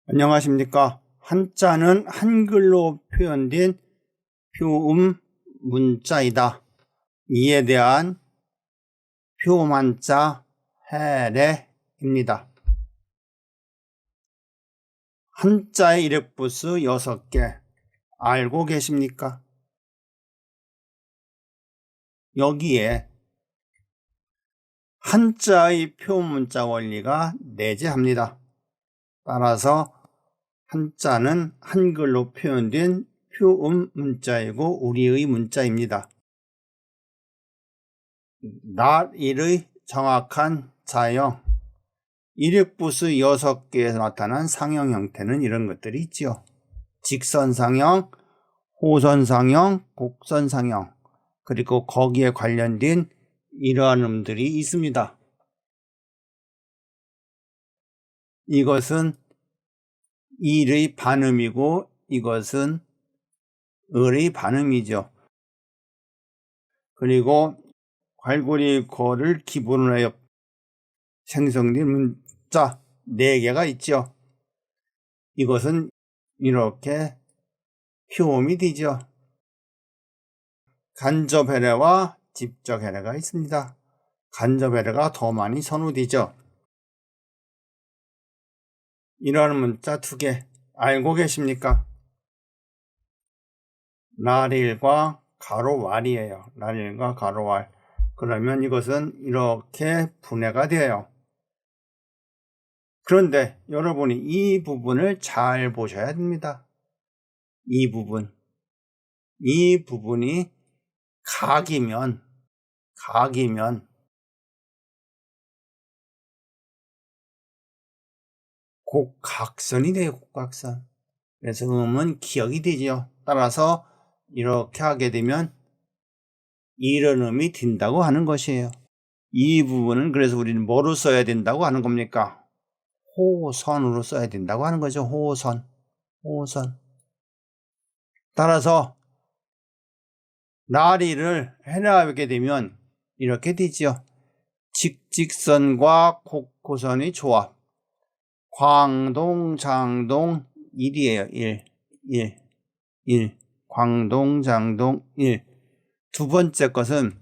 안녕하십니까. 한자는 한글로 표현된 표음 문자이다. 이에 대한 표음한자 해례입니다. 한자의 이력부수 6개 알고 계십니까? 여기에 한자의 표문자 원리가 내재합니다. 따라서 한자는 한글로 표현된 표음 문자이고 우리의 문자입니다. 날일의 정확한 자형, 이력부수 6개에서 나타난 상형 형태는 이런 것들이 있죠. 직선상형, 호선상형, 곡선상형, 그리고 거기에 관련된 이러한 음들이 있습니다. 이것은 일의 반음이고 이것은 을의 반음이죠. 그리고 괄구리 거를 기본으로 하여 생성된 문자 4개가 있죠. 이것은 이렇게 표음이 되죠. 간접해례와 직접해례가 있습니다. 간접해례가 더 많이 선호되죠. 이러한 문자 2개 알고 계십니까? 날일과 가로왈이에요. 날일과 가로왈. 그러면 이것은 이렇게 분해가 돼요. 그런데 여러분이 이 부분을 잘 보셔야 됩니다. 이 부분이 각이면 곡각선이 돼요. 곡각선. 그래서 음은 기억이 되죠. 따라서 이렇게 하게 되면 이런 음이 된다고 하는 것이에요. 이 부분은 그래서 우리는 뭐로 써야 된다고 하는 겁니까? 호선으로 써야 된다고 하는 거죠. 호선. 따라서 나리를 해나가게 되면 이렇게 되죠. 직직선과 곡호선의 조합. 광동, 장동, 일이에요. 1. 광동, 장동, 1. 두 번째 것은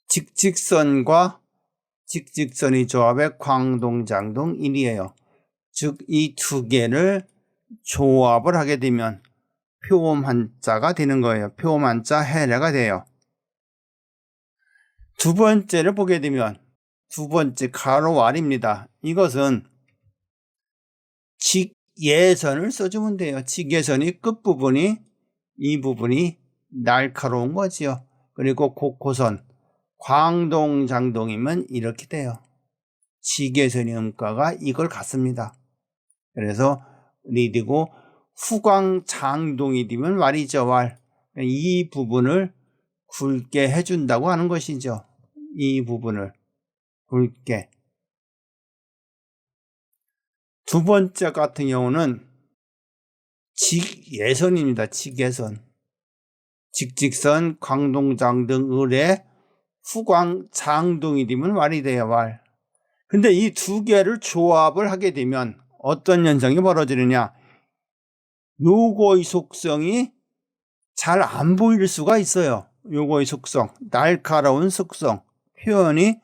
직직선과 직직선의 조합의 광동, 장동, 1이에요. 즉, 이 2개를 조합을 하게 되면 표음 한자가 되는 거예요. 표음 한자 해례가 돼요. 두 번째를 보게 되면 두 번째 가로왈입니다. 이것은 직예선을 써주면 돼요. 직예선이 끝부분이 이 부분이 날카로운 거지요. 그리고 곡호선 광동 장동이면 이렇게 돼요. 직예선의 음가가 이걸 갖습니다. 그래서 리디고 후광 장동이 되면 왈이죠. 왈. 이 부분을 굵게 해준다고 하는 것이죠. 이 부분을 굵게. 두 번째 같은 경우는 직예선입니다. 직예선. 직직선, 광동장 등 을에 후광 장동이 되면 왈이 돼요. 왈. 근데 이 2개를 조합을 하게 되면 어떤 현상이 벌어지느냐? 요거의 속성이 잘 안 보일 수가 있어요. 요거의 속성, 날카로운 속성, 표현이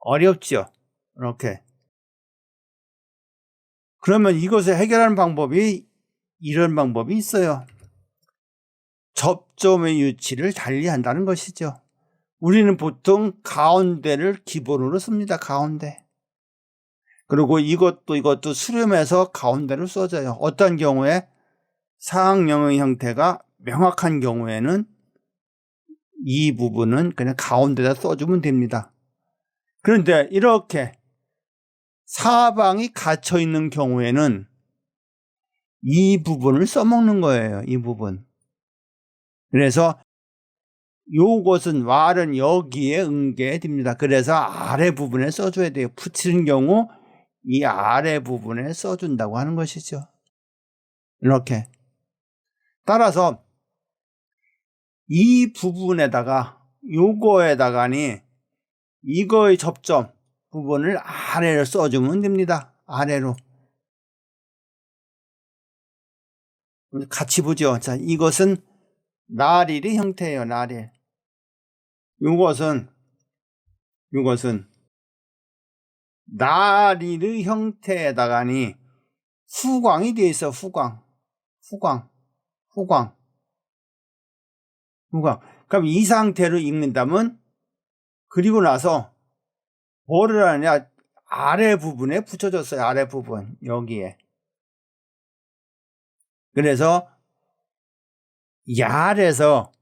어렵죠. 이렇게. 그러면 이것을 해결하는 방법이 이런 방법이 있어요. 접점의 위치를 달리한다는 것이죠. 우리는 보통 가운데를 기본으로 씁니다. 가운데. 그리고 이것도 수렴해서 가운데로 써져요. 어떤 경우에 상형의 형태가 명확한 경우에는 이 부분은 그냥 가운데다 써주면 됩니다. 그런데 이렇게 사방이 갇혀 있는 경우에는 이 부분을 써먹는 거예요. 이 부분. 그래서 요것은 왈은 여기에 응게 됩니다. 그래서 아래 부분에 써줘야 돼요. 붙이는 경우 이 아래 부분에 써준다고 하는 것이죠. 이렇게. 따라서 이 부분에다가 요거에다가니 이거의 접점 부분을 아래로 써주면 됩니다. 아래로. 같이 보죠. 자, 이것은 나릴의 형태예요. 나릴. 이것은 나릴의 형태에다가니 후광이 되어 있어. 후광. 그럼 이 상태로 읽는다면 그리고 나서 뭐를 하냐, 아래 부분에 붙여줬어요. 아래 부분 여기에. 그래서 얄에서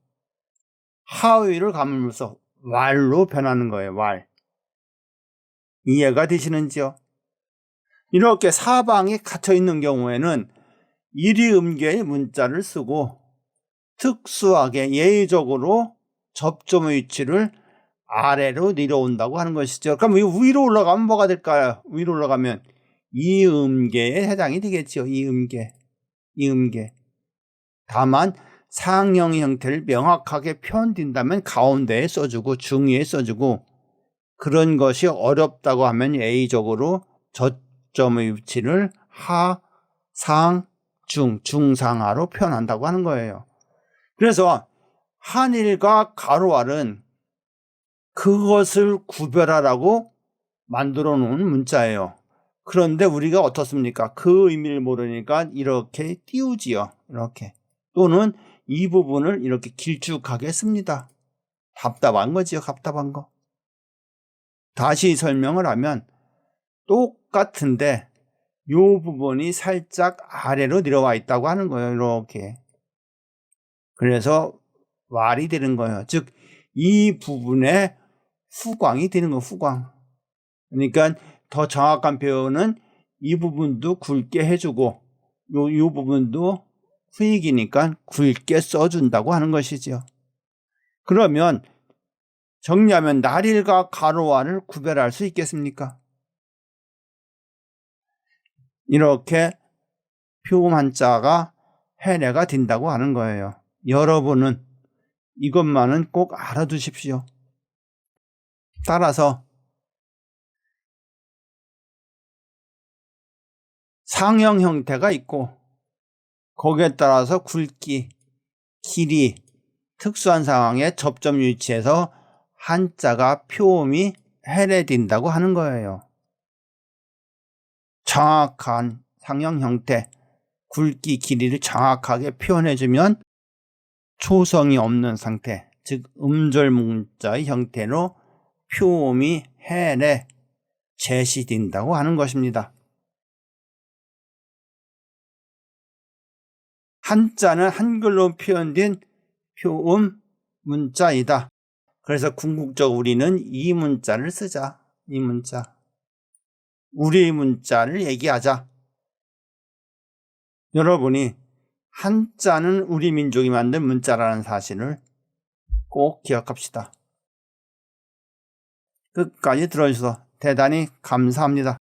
하위를 가물면서 왈로 변하는 거예요. 왈. 이해가 되시는지요? 이렇게 사방에 갇혀 있는 경우에는 일이음계의 문자를 쓰고 특수하게 예의적으로 접점의 위치를 아래로 내려온다고 하는 것이죠. 그럼 위로 올라가면 뭐가 될까요? 위로 올라가면 이음계에 해당이 되겠죠. 이음계. 다만 상형 형태를 명확하게 표현된다면 가운데에 써주고 중위에 써주고, 그런 것이 어렵다고 하면 예의적으로 저점의 위치를 하, 상, 중, 중상하로 표현한다고 하는 거예요. 그래서 한일과 가로알은 그것을 구별하라고 만들어 놓은 문자예요. 그런데 우리가 어떻습니까? 그 의미를 모르니까 이렇게 띄우지요. 이렇게. 또는 이 부분을 이렇게 길쭉하게 씁니다. 답답한 거지요. 답답한 거. 다시 설명을 하면 똑같은데 이 부분이 살짝 아래로 내려와 있다고 하는 거예요. 이렇게. 그래서 왈이 되는 거예요. 즉 이 부분에 후광이 되는 거예요. 후광. 그러니까 더 정확한 표현은 이 부분도 굵게 해주고 이 부분도 후익이니까 굵게 써준다고 하는 것이죠. 그러면 정리하면 나릴과 가로알을 구별할 수 있겠습니까? 이렇게 표음 한자가 해내가 된다고 하는 거예요. 여러분은 이것만은 꼭 알아두십시오. 따라서 상형 형태가 있고 거기에 따라서 굵기, 길이, 특수한 상황에 접점 위치에서 한자가 표음이 해내된다고 하는 거예요. 정확한 상형 형태, 굵기, 길이를 정확하게 표현해주면 초성이 없는 상태, 즉 음절 문자의 형태로 표음이 해내 제시된다고 하는 것입니다. 한자는 한글로 표현된 표음 문자이다. 그래서 궁극적으로 우리는 이 문자를 쓰자. 이 문자. 우리 문자를 얘기하자. 여러분이 한자는 우리 민족이 만든 문자라는 사실을 꼭 기억합시다. 끝까지 들어주셔서 대단히 감사합니다.